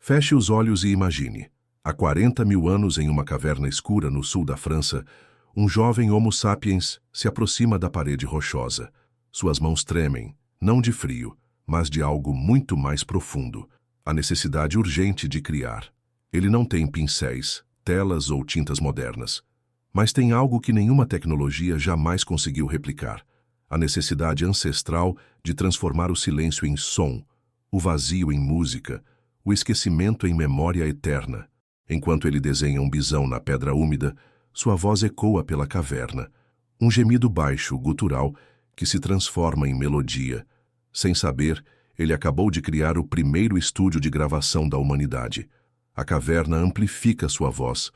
Feche os olhos e imagine. Há 40 mil anos, em uma caverna escura no sul da França, um jovem Homo sapiens se aproxima da parede rochosa. Suas mãos tremem, não de frio, mas de algo muito mais profundo, a necessidade urgente de criar. Ele não tem pincéis, telas ou tintas modernas, mas tem algo que nenhuma tecnologia jamais conseguiu replicar: a necessidade ancestral de transformar o silêncio em som, o vazio em música, o esquecimento em memória eterna. Enquanto ele desenha um bisão na pedra úmida, sua voz ecoa pela caverna, um gemido baixo, gutural, que se transforma em melodia. Sem saber, ele acabou de criar o primeiro estúdio de gravação da humanidade. A caverna amplifica sua voz,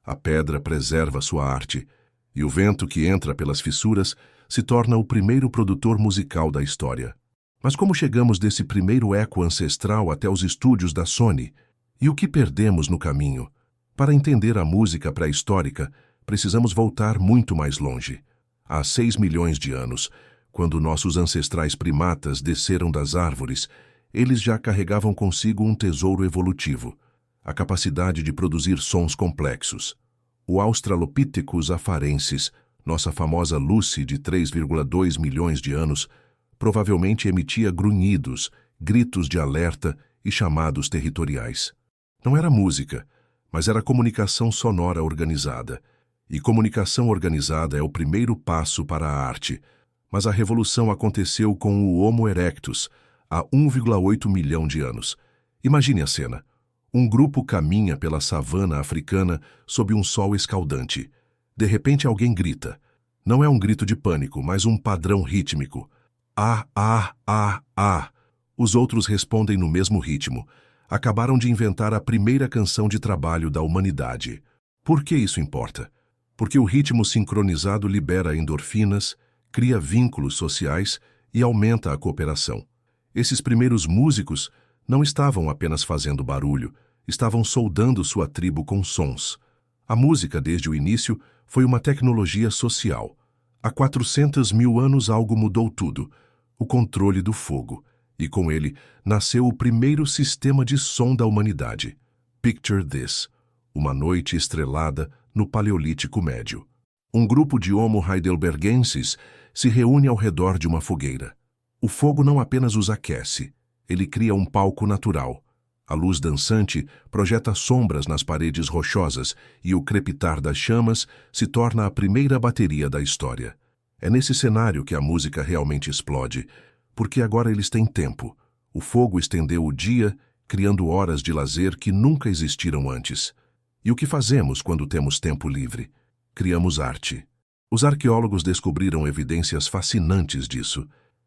a pedra preserva sua arte, e o vento que entra pelas fissuras se torna o primeiro produtor musical da história. Mas como chegamos desse primeiro eco ancestral até os estúdios da Sony? E o que perdemos no caminho? Para entender a música pré-histórica, precisamos voltar muito mais longe. Há 6 milhões de anos, quando nossos ancestrais primatas desceram das árvores, eles já carregavam consigo um tesouro evolutivo: a capacidade de produzir sons complexos. O Australopithecus afarensis, nossa famosa Lucy de 3,2 milhões de anos, provavelmente emitia grunhidos, gritos de alerta e chamados territoriais. Não era música, mas era comunicação sonora organizada. E comunicação organizada é o primeiro passo para a arte. Mas a revolução aconteceu com o Homo erectus, há 1,8 milhão de anos. Imagine a cena. Um grupo caminha pela savana africana sob um sol escaldante. De repente alguém grita. Não é um grito de pânico, mas um padrão rítmico. Ah, ah, ah, ah. Os outros respondem no mesmo ritmo. Acabaram de inventar a primeira canção de trabalho da humanidade. Por que isso importa? Porque o ritmo sincronizado libera endorfinas, cria vínculos sociais e aumenta a cooperação. Esses primeiros músicos não estavam apenas fazendo barulho, estavam soldando sua tribo com sons. A música, desde o início, foi uma tecnologia social. Há 400 mil anos algo mudou tudo: o controle do fogo. E com ele nasceu o primeiro sistema de som da humanidade. Picture this: uma noite estrelada no Paleolítico Médio. Um grupo de Homo heidelbergensis se reúne ao redor de uma fogueira. O fogo não apenas os aquece, ele cria um palco natural. A luz dançante projeta sombras nas paredes rochosas e o crepitar das chamas se torna a primeira bateria da história. É nesse cenário que a música realmente explode, porque agora eles têm tempo. O fogo estendeu o dia, criando horas de lazer que nunca existiram antes. E o que fazemos quando temos tempo livre? Criamos arte. Os arqueólogos descobriram evidências fascinantes disso.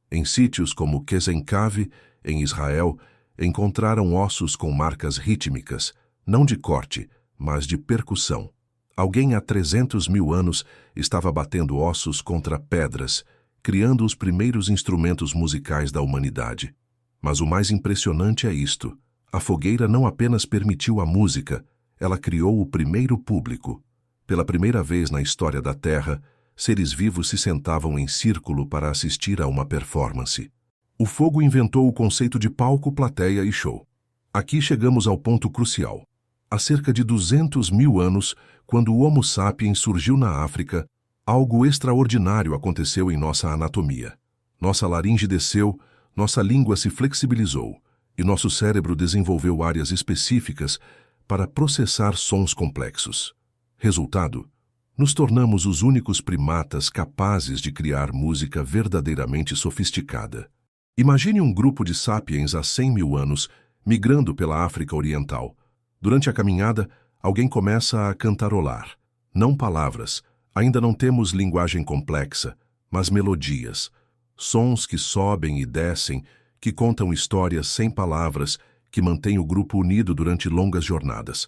Em sítios como Kesen Cave, em Israel, encontraram ossos com marcas rítmicas, não de corte, mas de percussão. Alguém há 300 mil anos estava batendo ossos contra pedras, criando os primeiros instrumentos musicais da humanidade. Mas o mais impressionante é isto: a fogueira não apenas permitiu a música, ela criou o primeiro público. Pela primeira vez na história da Terra, seres vivos se sentavam em círculo para assistir a uma performance. O fogo inventou o conceito de palco, plateia e show. Aqui chegamos ao ponto crucial. Há cerca de 200 mil anos, quando o Homo sapiens surgiu na África, algo extraordinário aconteceu em nossa anatomia. Nossa laringe desceu, nossa língua se flexibilizou e nosso cérebro desenvolveu áreas específicas para processar sons complexos. Resultado: nos tornamos os únicos primatas capazes de criar música verdadeiramente sofisticada. Imagine um grupo de sapiens há 100 mil anos migrando pela África Oriental. Durante a caminhada, alguém começa a cantarolar. Não palavras, ainda não temos linguagem complexa, mas melodias. Sons que sobem e descem, que contam histórias sem palavras, que mantêm o grupo unido durante longas jornadas.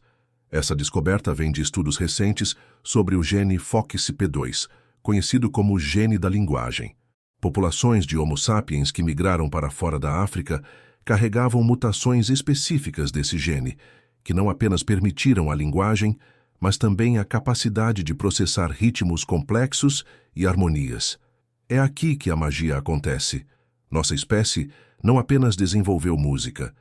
Essa descoberta vem de estudos recentes sobre o gene FOXP2, conhecido como gene da linguagem. Populações de Homo sapiens que migraram para fora da África carregavam mutações específicas desse gene, que não apenas permitiram a linguagem, mas também a capacidade de processar ritmos complexos e harmonias. É aqui que a magia acontece. Nossa espécie não apenas desenvolveu música,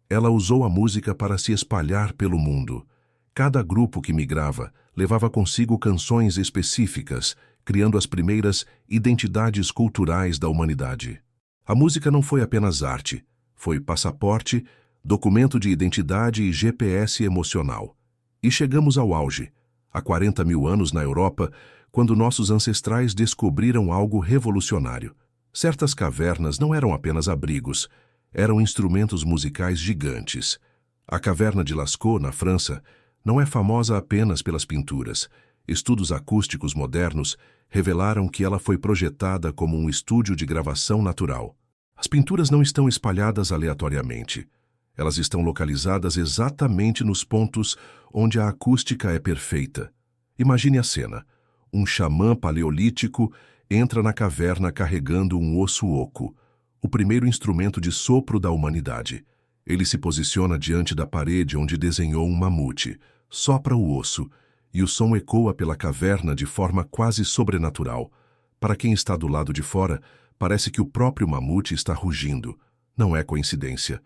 Ela usou a música para se espalhar pelo mundo. Cada grupo que migrava levava consigo canções específicas, criando as primeiras identidades culturais da humanidade. A música não foi apenas arte, foi passaporte, documento de identidade e GPS emocional. E chegamos ao auge, há 40 mil anos na Europa, quando nossos ancestrais descobriram algo revolucionário. Certas cavernas não eram apenas abrigos, eram instrumentos musicais gigantes. A caverna de Lascaux, na França, não é famosa apenas pelas pinturas. Estudos acústicos modernos revelaram que ela foi projetada como um estúdio de gravação natural. As pinturas não estão espalhadas aleatoriamente. Elas estão localizadas exatamente nos pontos onde a acústica é perfeita. Imagine a cena. Um xamã paleolítico entra na caverna carregando um osso oco, o primeiro instrumento de sopro da humanidade. Ele se posiciona diante da parede onde desenhou um mamute, sopra o osso, e o som ecoa pela caverna de forma quase sobrenatural. Para quem está do lado de fora, parece que o próprio mamute está rugindo. Não é coincidência.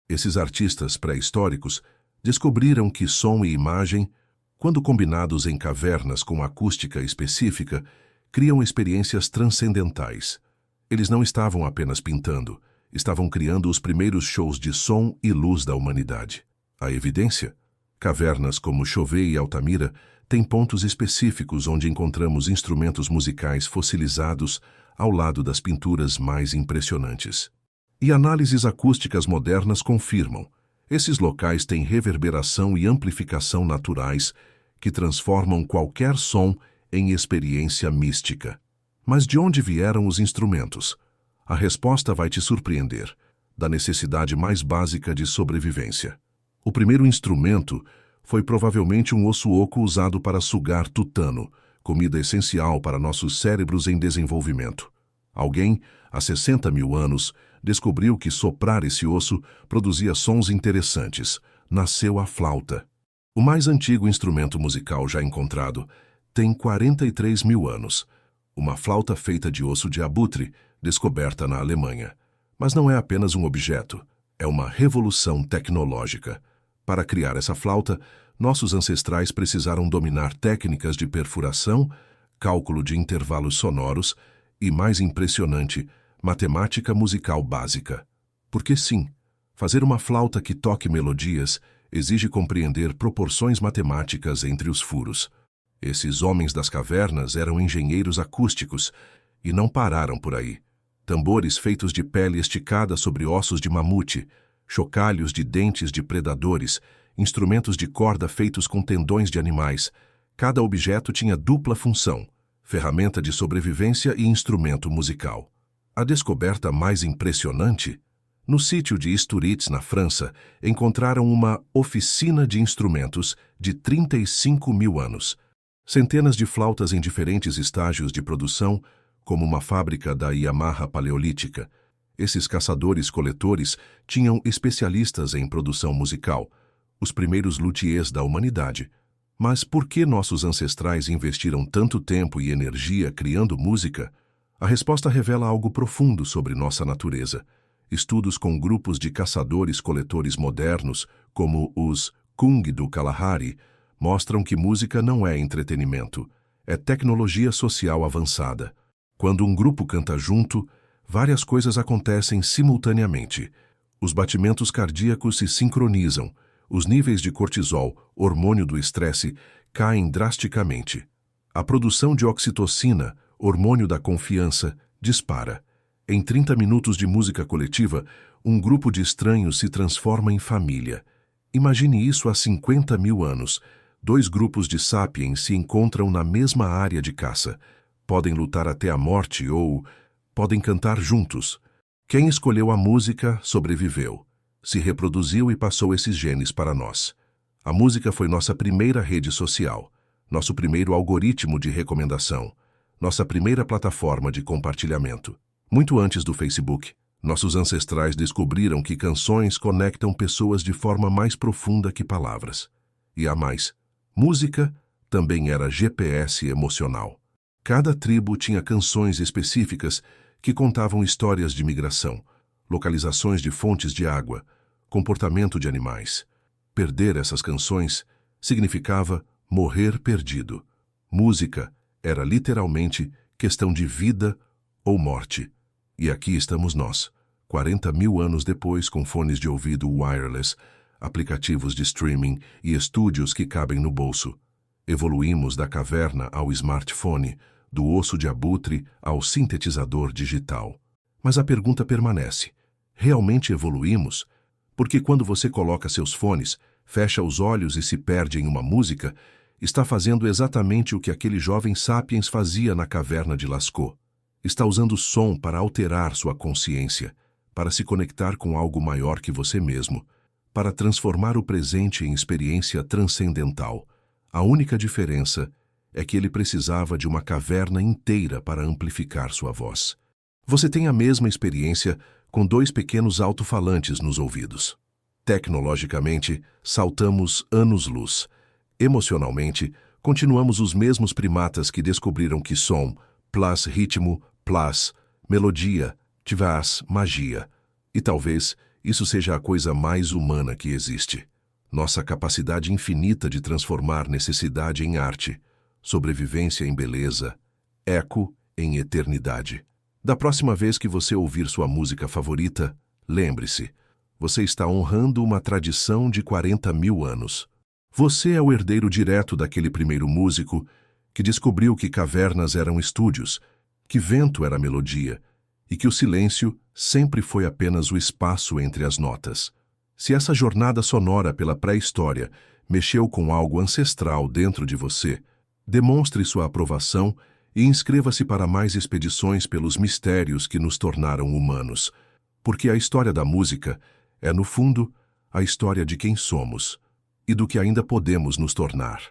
Esses artistas pré-históricos descobriram que som e imagem, quando combinados em cavernas com acústica específica, criam experiências transcendentais. Eles não estavam apenas pintando, estavam criando os primeiros shows de som e luz da humanidade. A evidência? Cavernas como Chauvet e Altamira têm pontos específicos onde encontramos instrumentos musicais fossilizados ao lado das pinturas mais impressionantes. E análises acústicas modernas confirmam. Esses locais têm reverberação e amplificação naturais que transformam qualquer som em experiência mística. Mas de onde vieram os instrumentos? A resposta vai te surpreender. Da necessidade mais básica de sobrevivência. O primeiro instrumento foi provavelmente um osso oco usado para sugar tutano, comida essencial para nossos cérebros em desenvolvimento. Alguém, há 60 mil anos, descobriu que soprar esse osso produzia sons interessantes. Nasceu a flauta. O mais antigo instrumento musical já encontrado tem 43 mil anos. Uma flauta feita de osso de abutre, descoberta na Alemanha. Mas não é apenas um objeto, é uma revolução tecnológica. Para criar essa flauta, nossos ancestrais precisaram dominar técnicas de perfuração, cálculo de intervalos sonoros e, mais impressionante, matemática musical básica. Porque sim, fazer uma flauta que toque melodias exige compreender proporções matemáticas entre os furos. Esses homens das cavernas eram engenheiros acústicos e não pararam por aí. Tambores feitos de pele esticada sobre ossos de mamute, chocalhos de dentes de predadores, instrumentos de corda feitos com tendões de animais. Cada objeto tinha dupla função, ferramenta de sobrevivência e instrumento musical. A descoberta mais impressionante? No sítio de Isturitz, na França, encontraram uma oficina de instrumentos de 35 mil anos. Centenas de flautas em diferentes estágios de produção, como uma fábrica da Yamaha paleolítica. Esses caçadores-coletores tinham especialistas em produção musical, os primeiros luthiers da humanidade. Mas por que nossos ancestrais investiram tanto tempo e energia criando música? A resposta revela algo profundo sobre nossa natureza. Estudos com grupos de caçadores-coletores modernos, como os Kung do Kalahari, mostram que música não é entretenimento, é tecnologia social avançada. Quando um grupo canta junto, várias coisas acontecem simultaneamente. Os batimentos cardíacos se sincronizam, os níveis de cortisol, hormônio do estresse, caem drasticamente. A produção de oxitocina, hormônio da confiança, dispara. Em 30 minutos de música coletiva, um grupo de estranhos se transforma em família. Imagine isso há 50 mil anos. Dois grupos de sapiens se encontram na mesma área de caça. Podem lutar até a morte ou podem cantar juntos. Quem escolheu a música sobreviveu, se reproduziu e passou esses genes para nós. A música foi nossa primeira rede social, nosso primeiro algoritmo de recomendação, nossa primeira plataforma de compartilhamento. Muito antes do Facebook, nossos ancestrais descobriram que canções conectam pessoas de forma mais profunda que palavras. E há mais. Música também era GPS emocional. Cada tribo tinha canções específicas que contavam histórias de migração, localizações de fontes de água, comportamento de animais. Perder essas canções significava morrer perdido. Música era literalmente questão de vida ou morte. E aqui estamos nós, 40 mil anos depois, com fones de ouvido wireless, aplicativos de streaming e estúdios que cabem no bolso. Evoluímos da caverna ao smartphone, do osso de abutre ao sintetizador digital. Mas a pergunta permanece: realmente evoluímos? Porque quando você coloca seus fones, fecha os olhos e se perde em uma música, está fazendo exatamente o que aquele jovem sapiens fazia na caverna de Lascaux. Está usando som para alterar sua consciência, para se conectar com algo maior que você mesmo, para transformar o presente em experiência transcendental. A única diferença é que ele precisava de uma caverna inteira para amplificar sua voz. Você tem a mesma experiência com 2 pequenos alto-falantes nos ouvidos. Tecnologicamente, saltamos anos-luz. Emocionalmente, continuamos os mesmos primatas que descobriram que som, plus ritmo, plus melodia, tivas magia. E talvez isso seja a coisa mais humana que existe. Nossa capacidade infinita de transformar necessidade em arte, sobrevivência em beleza, eco em eternidade. Da próxima vez que você ouvir sua música favorita, lembre-se, você está honrando uma tradição de 40 mil anos. Você é o herdeiro direto daquele primeiro músico que descobriu que cavernas eram estúdios, que vento era melodia e que o silêncio sempre foi apenas o espaço entre as notas. Se essa jornada sonora pela pré-história mexeu com algo ancestral dentro de você, demonstre sua aprovação e inscreva-se para mais expedições pelos mistérios que nos tornaram humanos, porque a história da música é, no fundo, a história de quem somos e do que ainda podemos nos tornar.